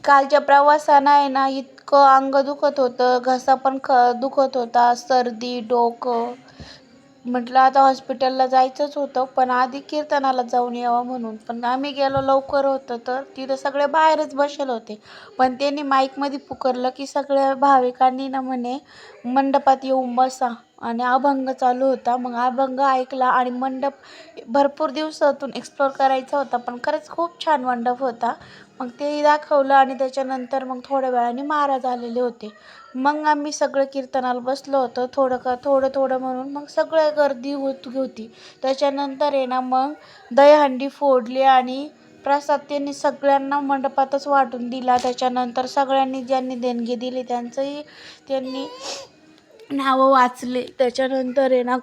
कालच्या प्रवासानं आहे ना इतकं अंग दुखत होतं, घसा पण दुखत होता, सर्दी, डोकं. म्हटलं आता हॉस्पिटलला जायचंच होतं, पण आधी कीर्तनाला जाऊन यावं म्हणून. पण आम्ही गेलो लवकर होतं, तर तिथं सगळे बाहेरच बसेल होते. पण त्यांनी माईकमध्ये पुकारलं की सगळ्या भाविकांनी ना म्हणे मंडपात येऊन बसा. आणि अभंग चालू होता. मग अभंग ऐकला आणि मंडप भरपूर दिवसातून एक्सप्लोअर करायचा होता, पण खरंच खूप छान मंडप होता. मग तेही दाखवलं आणि त्याच्यानंतर मग थोड्या वेळाने महाराज आलेले होते. मग आम्ही सगळं कीर्तनाला बसलो होतो, थोडं थोडं म्हणून मग सगळं गर्दी होती. त्याच्यानंतर आहे ना मग दहीहंडी फोडली आणि प्रसाद त्यांनी सगळ्यांना मंडपातच वाटून दिला. त्याच्यानंतर सगळ्यांनी ज्यांनी देणगी दिली त्यांचंही त्यांनी नावं वाचले. त्याच्यानंतर आहे ना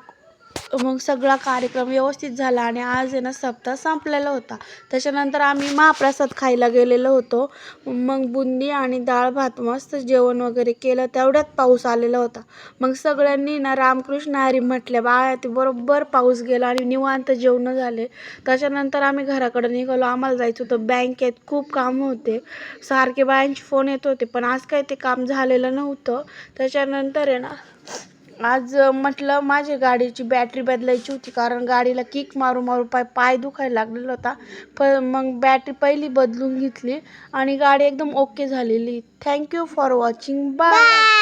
मग सगळा कार्यक्रम व्यवस्थित झाला आणि आज आहे ना सप्ताह संपलेला होता. त्याच्यानंतर आम्ही महाप्रसाद खायला गेलेलो होतो. मग बुंदी आणि डाळ भात मस्त जेवण वगैरे केलं. तेवढ्यात पाऊस आलेला होता. मग सगळ्यांनी ना रामकृष्ण हरी म्हटल्या बाळा, ते बरोबर पाऊस गेला आणि निवांत जेवणं झाले. त्याच्यानंतर आम्ही घराकडे निघालो. आम्हाला जायचं होतं बँकेत, खूप कामं होते. सारखे बायांचे फोन येत होते, पण आज काही ते काम झालेलं नव्हतं. त्याच्यानंतर आहे ना आज म्हटलं माझी गाडीची बॅटरी बदलायची होती, कारण गाडीला किक मारू मारू पाय दुखायला लागलेला होता. मग बॅटरी पहिली बदलून घेतली आणि गाडी एकदम ओके झालेली. Thank you for watching. बाय.